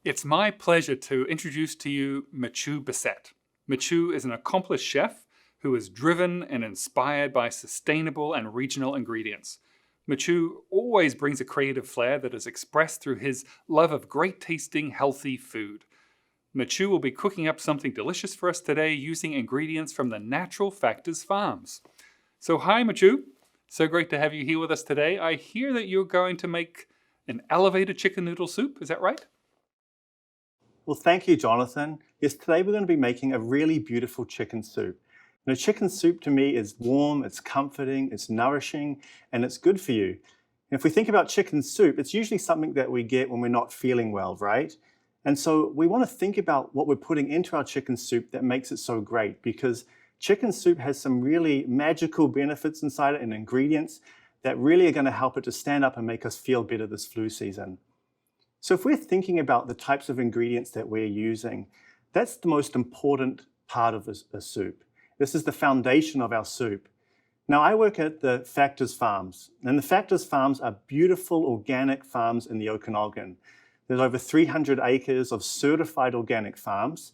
It's my pleasure to introduce to you Matiu Bisset. Matiu is an accomplished chef who is driven and inspired by sustainable and regional ingredients. Matiu always brings a creative flair that is expressed through his love of great tasting, healthy food. Matiu will be cooking up something delicious for us today using ingredients from the Natural Factors Farms. So hi Matiu, so great to have you here with us today. I hear that you're going to make an elevated chicken noodle soup, is that right? Well, thank you, Jonathan. Yes, today we're going to be making a really beautiful chicken soup. Chicken soup to me is warm, it's comforting, it's nourishing, and it's good for you. And if we think about chicken soup, it's usually something that we get when we're not feeling well, right? And so we want to think about what we're putting into our chicken soup that makes it so great, because chicken soup has some really magical benefits inside it and ingredients that really are going to help it to stand up and make us feel better this flu season. So if we're thinking about the types of ingredients that we're using, that's the most important part of a soup. This is the foundation of our soup. Now, I work at the Factors Farms, and the Factors Farms are beautiful organic farms in the Okanagan. There's over 300 acres of certified organic farms,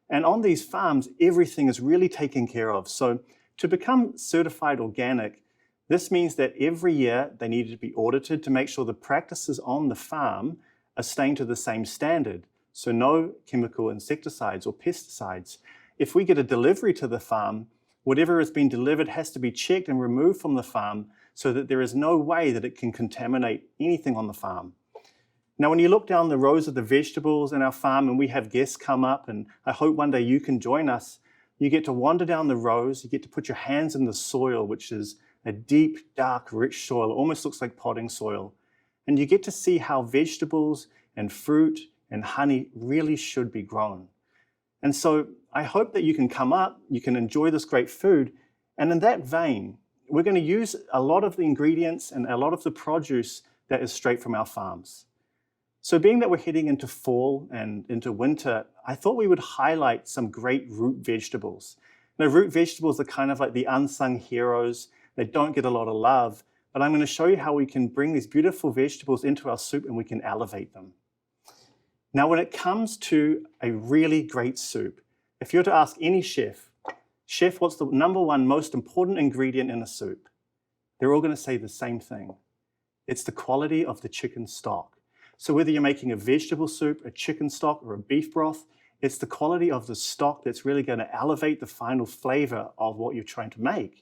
and on these farms, everything is really taken care of. So to become certified organic, this means that every year they need to be audited to make sure the practices on the farm are staying to the same standard. So no chemical insecticides or pesticides. If we get a delivery to the farm, whatever has been delivered has to be checked and removed from the farm so that there is no way that it can contaminate anything on the farm. Now, when you look down the rows of the vegetables in our farm and we have guests come up, and I hope one day you can join us, you get to wander down the rows, you get to put your hands in the soil, which is a deep, dark, rich soil. It almost looks like potting soil. And you get to see how vegetables and fruit and honey really should be grown. And so I hope that you can come up, you can enjoy this great food. And in that vein, we're going to use a lot of the ingredients and a lot of the produce that is straight from our farms. So being that we're heading into fall and into winter, I thought we would highlight some great root vegetables. Now, root vegetables are kind of like the unsung heroes. They don't get a lot of love. But I'm going to show you how we can bring these beautiful vegetables into our soup and we can elevate them. Now, when it comes to a really great soup, if you were to ask any chef, what's the number one most important ingredient in a soup? They're all going to say the same thing. It's the quality of the chicken stock. So whether you're making a vegetable soup, a chicken stock, or a beef broth, it's the quality of the stock that's really going to elevate the final flavor of what you're trying to make.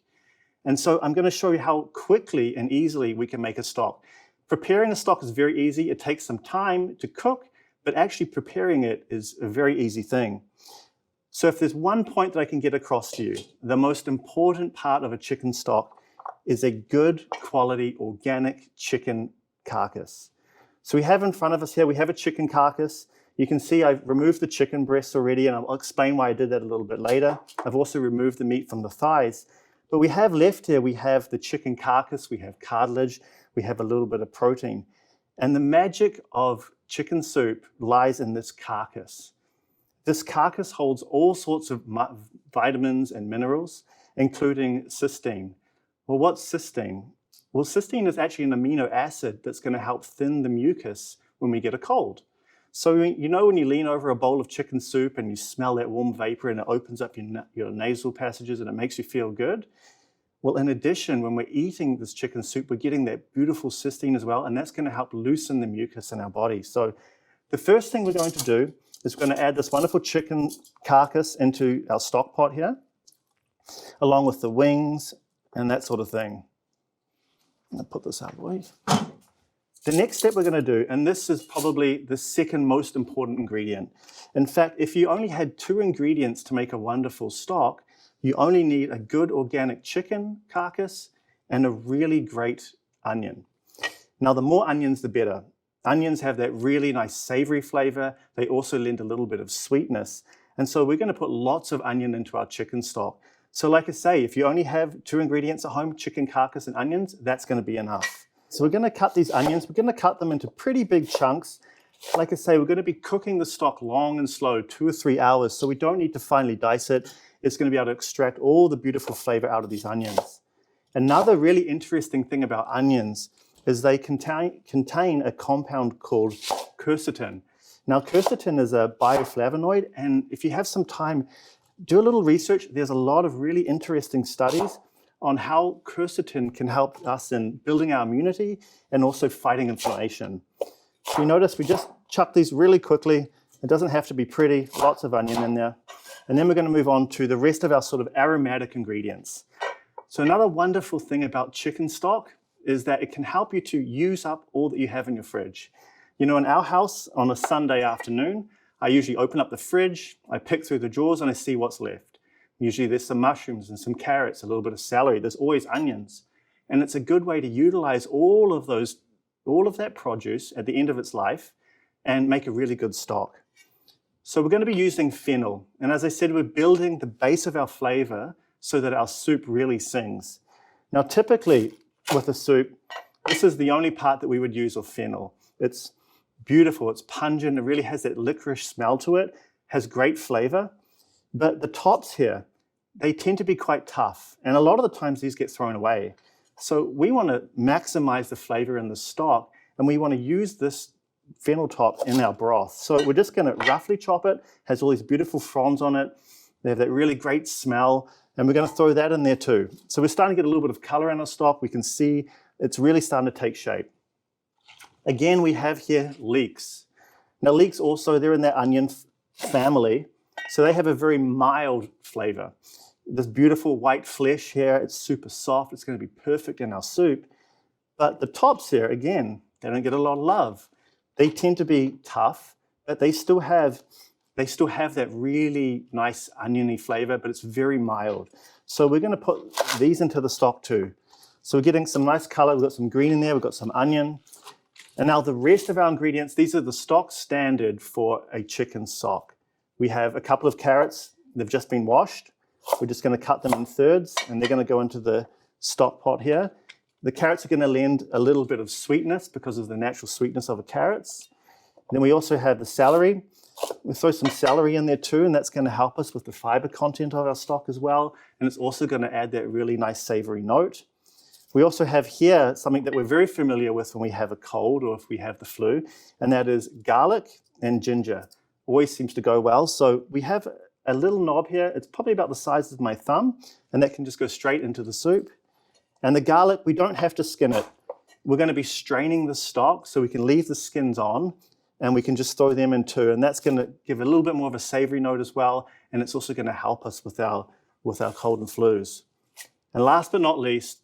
And so I'm going to show you how quickly and easily we can make a stock. Preparing a stock is very easy. It takes some time to cook, but actually preparing it is a very easy thing. So if there's one point that I can get across to you, the most important part of a chicken stock is a good quality organic chicken carcass. So we have in front of us here, we have a chicken carcass. You can see I've removed the chicken breasts already, and I'll explain why I did that a little bit later. I've also removed the meat from the thighs. But we have left here, we have the chicken carcass, we have cartilage, we have a little bit of protein. And the magic of chicken soup lies in this carcass. This carcass holds all sorts of vitamins and minerals, including cysteine. Well, what's cysteine? Well, cysteine is actually an amino acid that's going to help thin the mucus when we get a cold. So you know when you lean over a bowl of chicken soup and you smell that warm vapor and it opens up your nasal passages and it makes you feel good? Well, in addition, when we're eating this chicken soup, we're getting that beautiful cysteine as well, and that's going to help loosen the mucus in our body. So the first thing we're going to do is we're going to add this wonderful chicken carcass into our stock pot here, along with the wings and that sort of thing. I'm going to put this out of the way. The next step we're going to do, and this is probably the second most important ingredient. In fact, if you only had 2 ingredients to make a wonderful stock, you only need a good organic chicken carcass and a really great onion. Now, the more onions, the better. Onions have that really nice savory flavor. They also lend a little bit of sweetness. And so we're going to put lots of onion into our chicken stock. So like I say, if you only have 2 ingredients at home, chicken carcass and onions, that's going to be enough. So we're going to cut these onions. We're going to cut them into pretty big chunks. Like I say, we're going to be cooking the stock long and slow, 2 or 3 hours, so we don't need to finely dice it. It's going to be able to extract all the beautiful flavor out of these onions. Another really interesting thing about onions is they contain a compound called quercetin. Now, quercetin is a bioflavonoid, and if you have some time, do a little research. There's a lot of really interesting studies on how quercetin can help us in building our immunity and also fighting inflammation. So you notice we just chuck these really quickly. It doesn't have to be pretty, lots of onion in there. And then we're going to move on to the rest of our sort of aromatic ingredients. So another wonderful thing about chicken stock is that it can help you to use up all that you have in your fridge. You know, in our house on a Sunday afternoon, I usually open up the fridge, I pick through the drawers and I see what's left. Usually there's some mushrooms and some carrots, a little bit of celery, there's always onions. And it's a good way to utilize all of that produce at the end of its life and make a really good stock. So we're going to be using fennel. And as I said, we're building the base of our flavor so that our soup really sings. Now, typically with a soup, this is the only part that we would use of fennel. It's beautiful, it's pungent, it really has that licorice smell to it, has great flavor. But the tops here, they tend to be quite tough. And a lot of the times these get thrown away. So we want to maximize the flavor in the stock, and we want to use this fennel top in our broth. So we're just going to roughly chop it, has all these beautiful fronds on it. They have that really great smell, and we're going to throw that in there too. So we're starting to get a little bit of color in our stock. We can see it's really starting to take shape. Again, we have here leeks. Now leeks also, they're in that onion family, so they have a very mild flavor. This beautiful white flesh here, it's super soft, it's going to be perfect in our soup. But the tops here, again, they don't get a lot of love. They tend to be tough, but they still have that really nice oniony flavor, but it's very mild. So we're going to put these into the stock too. So we're getting some nice color. We've got some green in there, we've got some onion. And now the rest of our ingredients, these are the stock standard for a chicken stock. We have a couple of carrots, they've just been washed. We're just going to cut them in thirds and they're going to go into the stock pot here. The carrots are going to lend a little bit of sweetness because of the natural sweetness of the carrots. Then we also have the celery. We throw some celery in there too, and that's going to help us with the fiber content of our stock as well. And it's also going to add that really nice savory note. We also have here something that we're very familiar with when we have a cold or if we have the flu, and that is garlic and ginger. Always seems to go well. So we have a little knob here. It's probably about the size of my thumb, and that can just go straight into the soup. And the garlic, we don't have to skin it. We're going to be straining the stock so we can leave the skins on and we can just throw them in too. And that's going to give a little bit more of a savory note as well. And it's also going to help us with our cold and flus. And last but not least,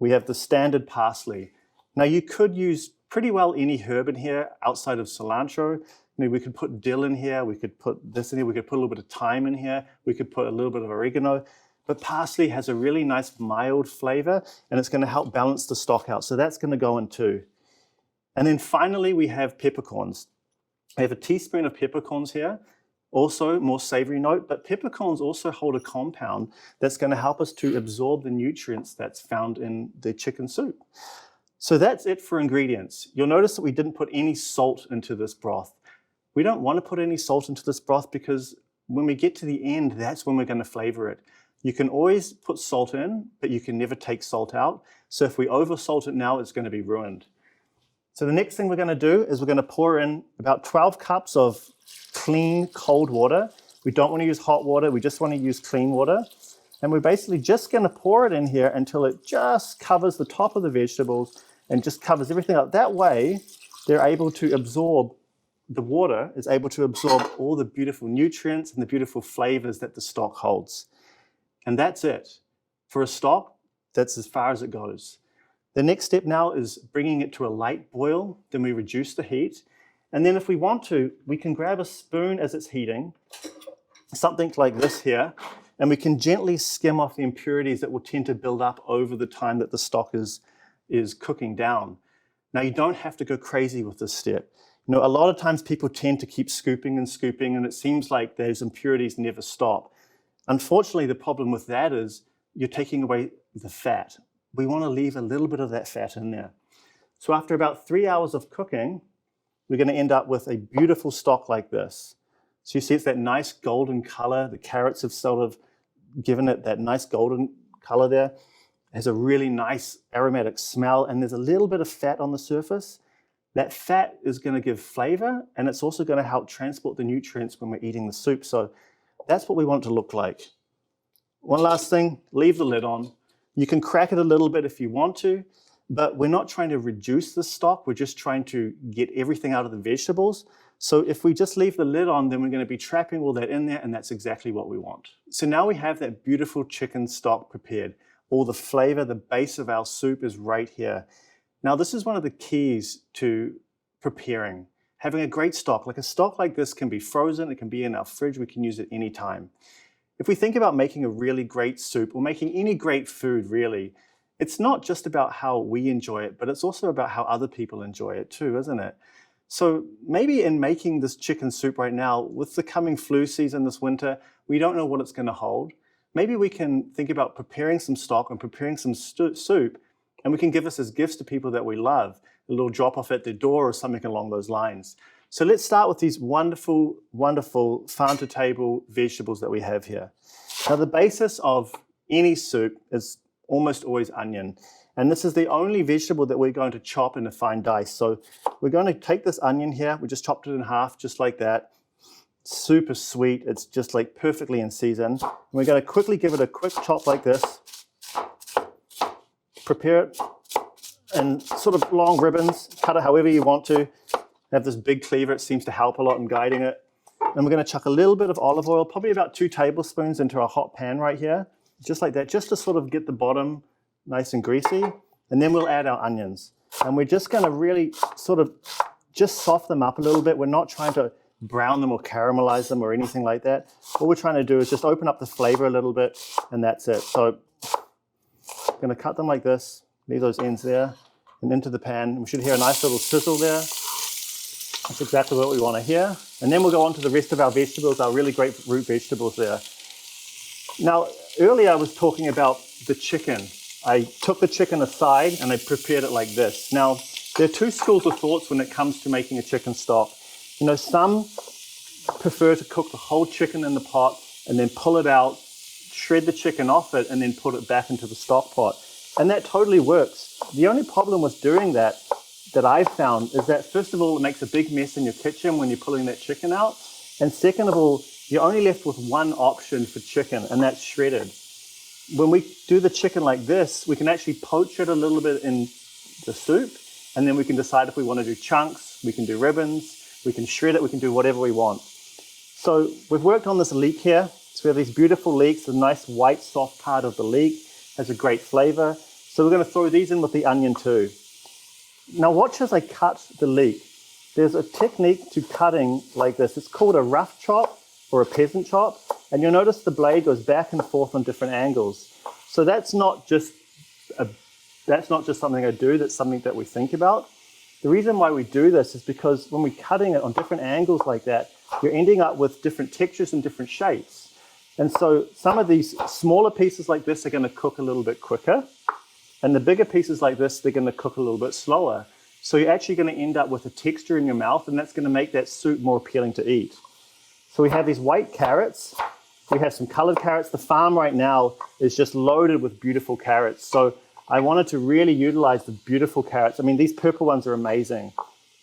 we have the standard parsley. Now you could use pretty well any herb in here outside of cilantro. We could put dill in here. We could put this in here. We could put a little bit of thyme in here. We could put a little bit of oregano. But parsley has a really nice mild flavor and it's going to help balance the stock out. So that's going to go in too. And then finally, we have peppercorns. I have a teaspoon of peppercorns here. Also more savory note, but peppercorns also hold a compound that's going to help us to absorb the nutrients that's found in the chicken soup. So that's it for ingredients. You'll notice that we didn't put any salt into this broth. We don't want to put any salt into this broth because when we get to the end, that's when we're going to flavor it. You can always put salt in, but you can never take salt out. So if we over salt it now, it's going to be ruined. So the next thing we're going to do is we're going to pour in about 12 cups of clean cold water. We don't want to use hot water. We just want to use clean water. And we're basically just going to pour it in here until it just covers the top of the vegetables and just covers everything up. That way, they're able to absorb, the water is able to absorb all the beautiful nutrients and the beautiful flavors that the stock holds. And that's it. For a stock, that's as far as it goes. The next step now is bringing it to a light boil. Then we reduce the heat. And then if we want to, we can grab a spoon as it's heating, something like this here, and we can gently skim off the impurities that will tend to build up over the time that the stock is cooking down. Now, you don't have to go crazy with this step. A lot of times people tend to keep scooping, and it seems like those impurities never stop. Unfortunately, the problem with that is you're taking away the fat. We want to leave a little bit of that fat in there. So after about 3 hours of cooking, we're going to end up with a beautiful stock like this. So you see it's that nice golden color. The carrots have sort of given it that nice golden color there. It has a really nice aromatic smell, and there's a little bit of fat on the surface. That fat is going to give flavor, and it's also going to help transport the nutrients when we're eating the soup. So that's what we want it to look like. One last thing, leave the lid on. You can crack it a little bit if you want to, but we're not trying to reduce the stock. We're just trying to get everything out of the vegetables. So if we just leave the lid on, then we're going to be trapping all that in there, and that's exactly what we want. So now we have that beautiful chicken stock prepared. All the flavor, the base of our soup is right here. Now, this is one of the keys to preparing. Having a great stock. Like a stock like this can be frozen, it can be in our fridge, we can use it anytime. If we think about making a really great soup or making any great food really, it's not just about how we enjoy it, but it's also about how other people enjoy it too, isn't it? So maybe in making this chicken soup right now, with the coming flu season this winter, we don't know what it's going to hold. Maybe we can think about preparing some stock and preparing some soup, and we can give this as gifts to people that we love, a little drop off at their door or something along those lines. So let's start with these wonderful, wonderful farm to table vegetables that we have here. Now the basis of any soup is almost always onion. And this is the only vegetable that we're going to chop in a fine dice. So we're going to take this onion here, we just chopped it in half just like that. Super sweet, it's just like perfectly in season. And we're going to quickly give it a quick chop like this. Prepare it in sort of long ribbons, cut it however you want to. Have this big cleaver, it seems to help a lot in guiding it. And we're going to chuck a little bit of olive oil, probably about 2 tablespoons into our hot pan right here, just like that, just to sort of get the bottom nice and greasy. And then we'll add our onions. And we're just going to really sort of just soften them up a little bit. We're not trying to brown them or caramelize them or anything like that. All we're trying to do is just open up the flavor a little bit, and that's it. So I'm going to cut them like this, leave those ends there, and into the pan. We should hear a nice little sizzle there. That's exactly what we want to hear. And then we'll go on to the rest of our vegetables, our really great root vegetables there. Now, earlier I was talking about the chicken. I took the chicken aside and I prepared it like this. Now, there are 2 schools of thoughts when it comes to making a chicken stock. You know, some prefer to cook the whole chicken in the pot and then pull it out, shred the chicken off it, and then put it back into the stock pot. And that totally works. The only problem with doing that I've found is that, first of all, it makes a big mess in your kitchen when you're pulling that chicken out. And second of all, you're only left with one option for chicken, and that's shredded. When we do the chicken like this, we can actually poach it a little bit in the soup, and then we can decide if we want to do chunks, we can do ribbons, we can shred it, we can do whatever we want. So we've worked on this leek here. So we have these beautiful leeks, the nice white soft part of the leek has a great flavor. So we're going to throw these in with the onion too. Now watch as I cut the leek. There's a technique to cutting like this. It's called a rough chop or a peasant chop. And you'll notice the blade goes back and forth on different angles. So that's not just something I do, that's something that we think about. The reason why we do this is because when we're cutting it on different angles like that, you're ending up with different textures and different shapes. And so some of these smaller pieces like this are going to cook a little bit quicker. And the bigger pieces like this, they're going to cook a little bit slower. So you're actually going to end up with a texture in your mouth, and that's going to make that soup more appealing to eat. So we have these white carrots. We have some colored carrots. The farm right now is just loaded with beautiful carrots. So I wanted to really utilize the beautiful carrots. I mean, these purple ones are amazing.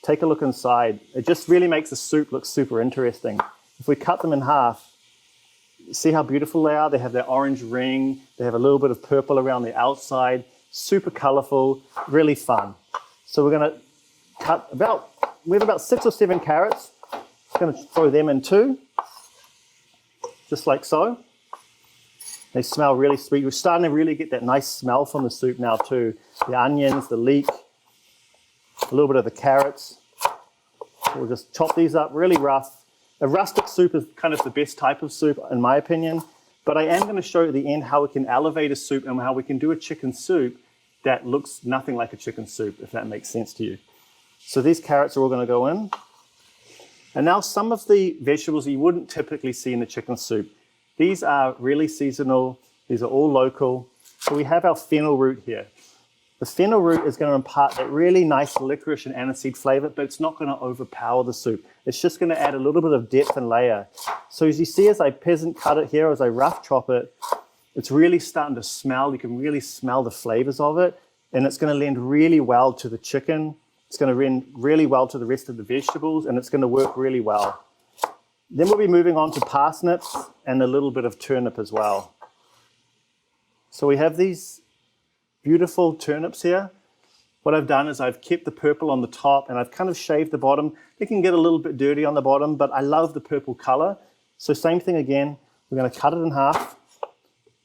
Take a look inside. It just really makes the soup look super interesting. If we cut them in half, see how beautiful they are? They have their orange ring. They have a little bit of purple around the outside. Super colorful, really fun. So we're going to cut we have about 6 or 7 carrots. I'm going to throw them in too, just like so. They smell really sweet. We're starting to really get that nice smell from the soup now too. The onions, the leek, a little bit of the carrots. We'll just chop these up really rough. A rustic soup is kind of the best type of soup in my opinion, but I am going to show you at the end how we can elevate a soup and how we can do a chicken soup that looks nothing like a chicken soup, if that makes sense to you. So these carrots are all going to go in. And now some of the vegetables you wouldn't typically see in a chicken soup. These are really seasonal. These are all local. So we have our fennel root here. The fennel root is going to impart that really nice licorice and aniseed flavor, but it's not going to overpower the soup. It's just going to add a little bit of depth and layer. So as you see, as I peasant cut it here, as I rough chop it, it's really starting to smell. You can really smell the flavors of it, and it's going to lend really well to the chicken It's going to rend really well to the rest of the vegetables, and it's going to work really well. Then we'll be moving on to parsnips and a little bit of turnip as well. So we have these beautiful turnips here. What I've done is I've kept the purple on the top and I've kind of shaved the bottom. It can get a little bit dirty on the bottom, but I love the purple color. So same thing again, we're going to cut it in half.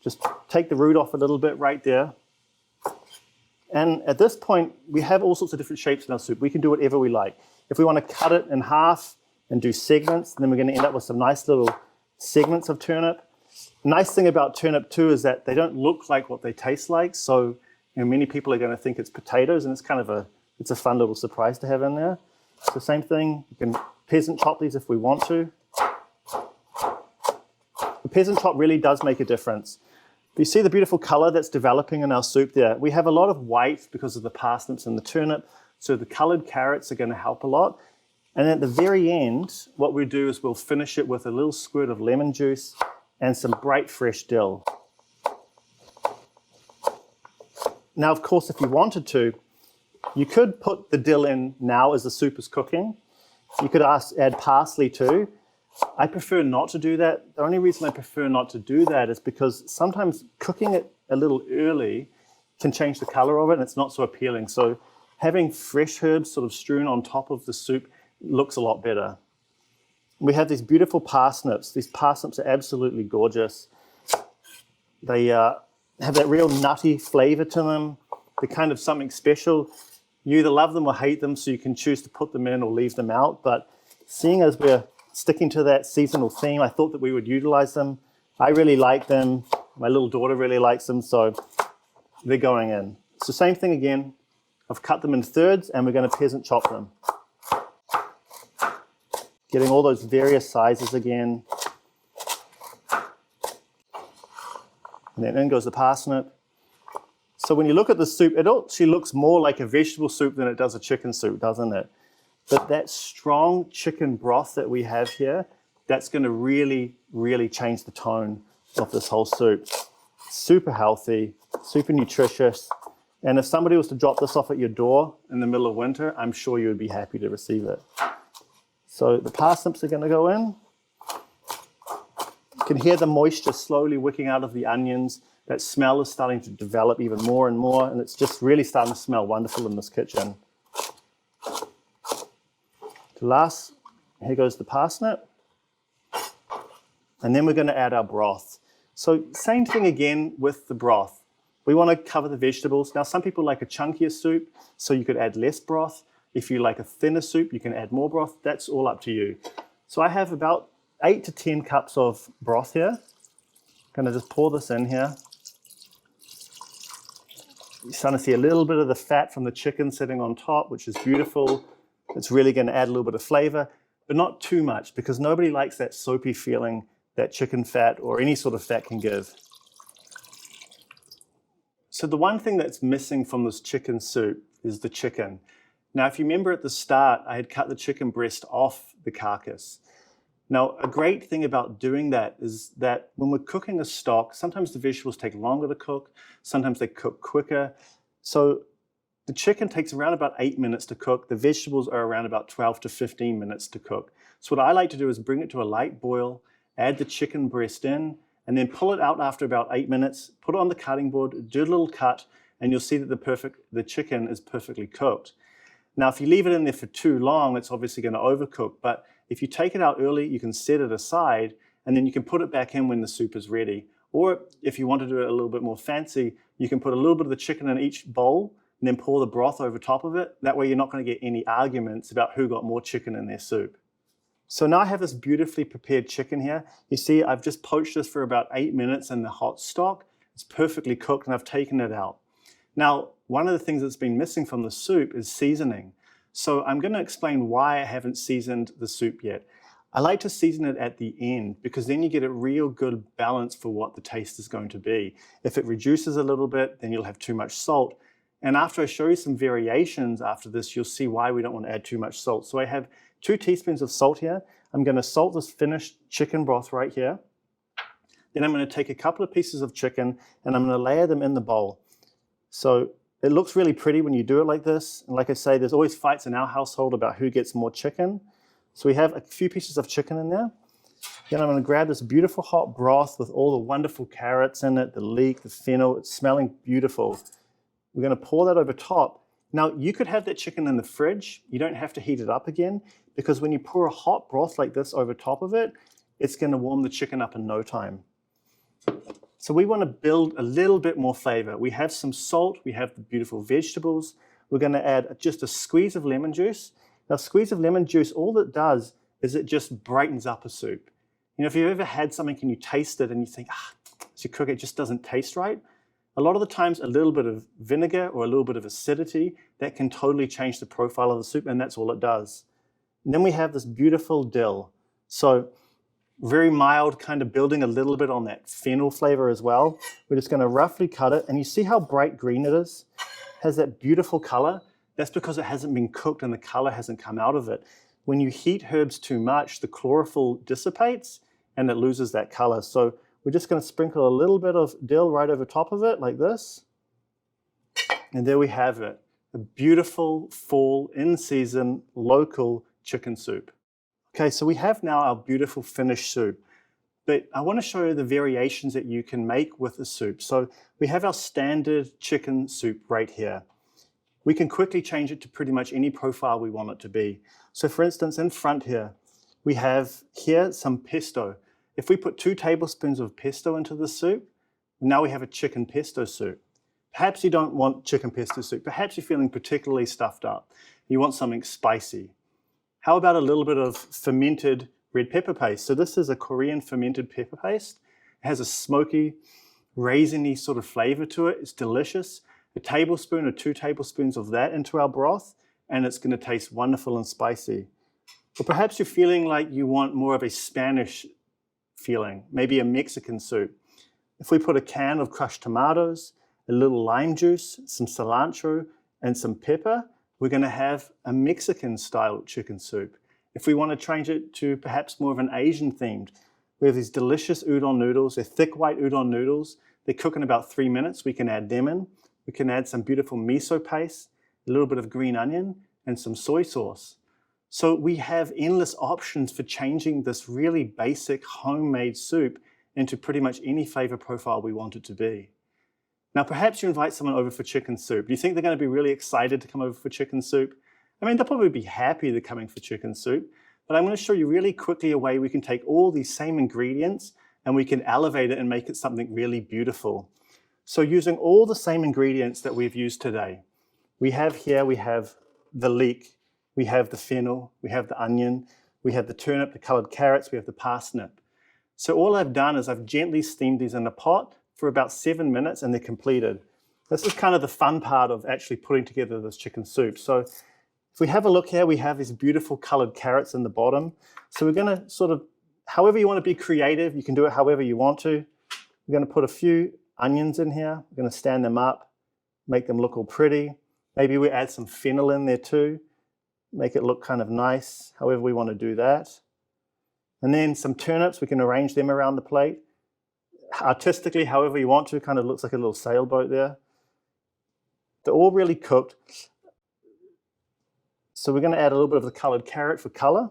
Just take the root off a little bit right there. And at this point, we have all sorts of different shapes in our soup. We can do whatever we like. If we want to cut it in half and do segments, then we're going to end up with some nice little segments of turnip. The nice thing about turnip too is that they don't look like what they taste like. So many people are going to think it's potatoes, and it's kind of it's a fun little surprise to have in there. So same thing, you can peasant chop these if we want to. The peasant chop really does make a difference. You see the beautiful color that's developing in our soup there. We have a lot of white because of the parsnips and the turnip, so the colored carrots are going to help a lot. And at the very end, what we do is we'll finish it with a little squirt of lemon juice and some bright fresh dill. Now, of course, if you wanted to, you could put the dill in now as the soup is cooking. You could add parsley too. I prefer not to do that. The only reason I prefer not to do that is because sometimes cooking it a little early can change the color of it and it's not so appealing. So having fresh herbs sort of strewn on top of the soup looks a lot better. We have these beautiful parsnips. These parsnips are absolutely gorgeous. They have that real nutty flavor to them. They're kind of something special. You either love them or hate them, so you can choose to put them in or leave them out. But seeing as we're sticking to that seasonal theme, I thought that we would utilize them. I really like them. My little daughter really likes them, so they're going in. So same thing again. I've cut them in thirds and we're going to peasant chop them. Getting all those various sizes again. And then in goes the parsnip. So when you look at the soup, it actually looks more like a vegetable soup than it does a chicken soup, doesn't it? But that strong chicken broth that we have here, that's going to really, really change the tone of this whole soup. Super healthy, super nutritious. And if somebody was to drop this off at your door in the middle of winter, I'm sure you would be happy to receive it. So the parsnips are going to go in. You can hear the moisture slowly wicking out of the onions. That smell is starting to develop even more and more, and it's just really starting to smell wonderful in this kitchen. Last, here goes the parsnip. And then we're going to add our broth. So same thing again with the broth. We want to cover the vegetables. Now, some people like a chunkier soup, so you could add less broth. If you like a thinner soup, you can add more broth. That's all up to you. So I have about 8 to 10 cups of broth here. I'm going to just pour this in here. You're starting to see a little bit of the fat from the chicken sitting on top, which is beautiful. It's really going to add a little bit of flavor, but not too much because nobody likes that soapy feeling that chicken fat or any sort of fat can give. So the one thing that's missing from this chicken soup is the chicken. Now, if you remember at the start, I had cut the chicken breast off the carcass. Now, a great thing about doing that is that when we're cooking a stock, sometimes the vegetables take longer to cook, sometimes they cook quicker. So the chicken takes around about 8 minutes to cook. The vegetables are around about 12 to 15 minutes to cook. So what I like to do is bring it to a light boil, add the chicken breast in, and then pull it out after about 8 minutes, put it on the cutting board, do a little cut, and you'll see that the chicken is perfectly cooked. Now, if you leave it in there for too long, it's obviously going to overcook. But if you take it out early, you can set it aside, and then you can put it back in when the soup is ready. Or if you want to do it a little bit more fancy, you can put a little bit of the chicken in each bowl, and then pour the broth over top of it. That way you're not going to get any arguments about who got more chicken in their soup. So now I have this beautifully prepared chicken here. You see, I've just poached this for about 8 minutes in the hot stock. It's perfectly cooked and I've taken it out. Now, one of the things that's been missing from the soup is seasoning. So I'm going to explain why I haven't seasoned the soup yet. I like to season it at the end because then you get a real good balance for what the taste is going to be. If it reduces a little bit, then you'll have too much salt. And after I show you some variations after this, you'll see why we don't want to add too much salt. So I have 2 teaspoons of salt here. I'm going to salt this finished chicken broth right here. Then I'm going to take a couple of pieces of chicken and I'm going to layer them in the bowl. So It looks really pretty when you do it like this. And like I say, there's always fights in our household about who gets more chicken. So we have a few pieces of chicken in there. Then I'm going to grab this beautiful hot broth with all the wonderful carrots in it, the leek, the fennel. It's smelling beautiful. We're going to pour that over top. Now, you could have that chicken in the fridge. You don't have to heat it up again, because when you pour a hot broth like this over top of it, it's going to warm the chicken up in no time. So we want to build a little bit more flavor. We have some salt, we have the beautiful vegetables. We're going to add just a squeeze of lemon juice. Now, a squeeze of lemon juice, all it does is it just brightens up a soup. You know, if you've ever had something and you taste it and you think, as you cook it, just doesn't taste right. A lot of the times, a little bit of vinegar or a little bit of acidity, that can totally change the profile of the soup, and that's all it does. And then we have this beautiful dill. So very mild, kind of building a little bit on that fennel flavor as well. We're just going to roughly cut it, and you see how bright green it is? It has that beautiful color. That's because it hasn't been cooked and the color hasn't come out of it. When you heat herbs too much, the chlorophyll dissipates and it loses that color. So we're just going to sprinkle a little bit of dill right over top of it like this. And there we have it, a beautiful fall, in-season, local chicken soup. Okay, so we have now our beautiful finished soup, but I want to show you the variations that you can make with the soup. So we have our standard chicken soup right here. We can quickly change it to pretty much any profile we want it to be. So for instance, in front here, we have here some pesto. If we put 2 tablespoons of pesto into the soup, now we have a chicken pesto soup. Perhaps you don't want chicken pesto soup. Perhaps you're feeling particularly stuffed up. You want something spicy. How about a little bit of fermented red pepper paste? So this is a Korean fermented pepper paste. It has a smoky, raisiny sort of flavor to it. It's delicious. A tablespoon or 2 tablespoons of that into our broth, and it's going to taste wonderful and spicy. Or perhaps you're feeling like you want more of a Spanish feeling, maybe a Mexican soup. If we put a can of crushed tomatoes, a little lime juice, some cilantro, and some pepper, we're going to have a Mexican-style chicken soup. If we want to change it to perhaps more of an Asian themed, we have these delicious udon noodles. They're thick white udon noodles. They cook in about 3 minutes. We can add them in. We can add some beautiful miso paste, a little bit of green onion, and some soy sauce. So we have endless options for changing this really basic homemade soup into pretty much any flavor profile we want it to be. Now, perhaps you invite someone over for chicken soup. Do you think they're going to be really excited to come over for chicken soup? I mean, they'll probably be happy they're coming for chicken soup, but I'm going to show you really quickly a way we can take all these same ingredients and we can elevate it and make it something really beautiful. So using all the same ingredients that we've used today, we have the leek, we have the fennel, we have the onion, we have the turnip, the colored carrots, we have the parsnip. So all I've done is I've gently steamed these in a pot for about 7 minutes and they're completed. This is kind of the fun part of actually putting together this chicken soup. So if we have a look here, we have these beautiful colored carrots in the bottom. So we're going to sort of, however you want to be creative, you can do it however you want to. We're going to put a few onions in here. We're going to stand them up, make them look all pretty. Maybe we add some fennel in there too, make it look kind of nice, however we want to do that. And then some turnips, we can arrange them around the plate. Artistically, however you want to, kind of looks like a little sailboat there. They're all really cooked. So we're going to add a little bit of the colored carrot for color.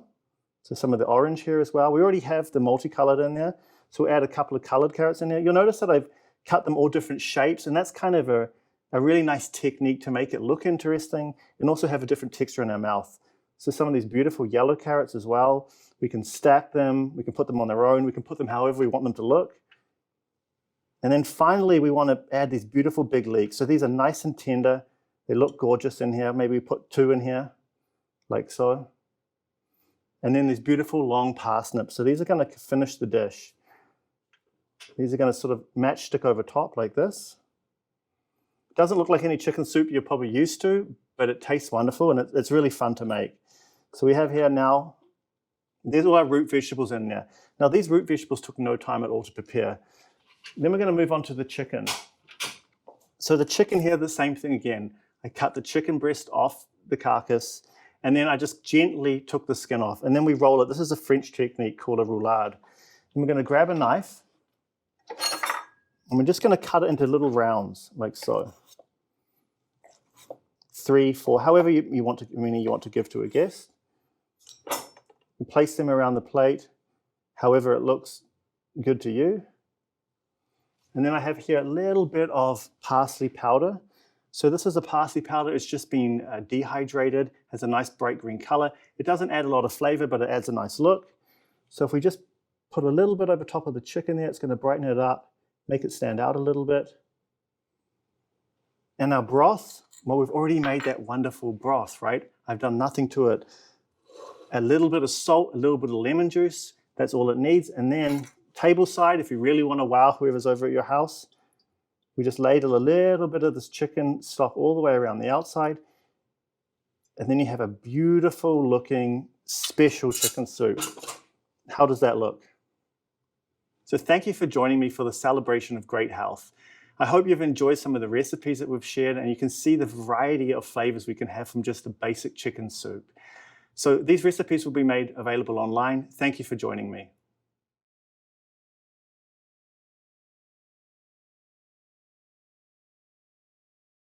So some of the orange here as well. We already have the multicolored in there. So we'll add a couple of colored carrots in there. You'll notice that I've cut them all different shapes, and that's kind of a really nice technique to make it look interesting and also have a different texture in our mouth. So some of these beautiful yellow carrots as well. We can stack them, we can put them on their own, we can put them however we want them to look. And then finally, we want to add these beautiful big leeks. So these are nice and tender. They look gorgeous in here. Maybe we put 2 in here, like so. And then these beautiful long parsnips. So these are going to finish the dish. These are going to sort of matchstick over top like this. It doesn't look like any chicken soup you're probably used to, but it tastes wonderful and it's really fun to make. So we have here now, there's all our root vegetables in there. Now these root vegetables took no time at all to prepare. Then we're going to move on to the chicken. So the chicken here, the same thing again. I cut the chicken breast off the carcass, and then I just gently took the skin off, and then we roll it. This is a French technique called a roulade. And we're going to grab a knife, and we're just going to cut it into little rounds, like so. 3, 4, however many you want to give to a guest. You place them around the plate, however it looks good to you. And then I have here a little bit of parsley powder. So this is a parsley powder. It's just been dehydrated, has a nice bright green color. It doesn't add a lot of flavor, but it adds a nice look. So if we just put a little bit over top of the chicken there, it's going to brighten it up, make it stand out a little bit. And our broth, well, we've already made that wonderful broth, right? I've done nothing to it. A little bit of salt, a little bit of lemon juice, that's all it needs. And then table side, if you really want to wow whoever's over at your house, we just ladle a little bit of this chicken stock all the way around the outside. And then you have a beautiful looking special chicken soup. How does that look? So thank you for joining me for the celebration of great health. I hope you've enjoyed some of the recipes that we've shared, and you can see the variety of flavors we can have from just a basic chicken soup. So these recipes will be made available online. Thank you for joining me.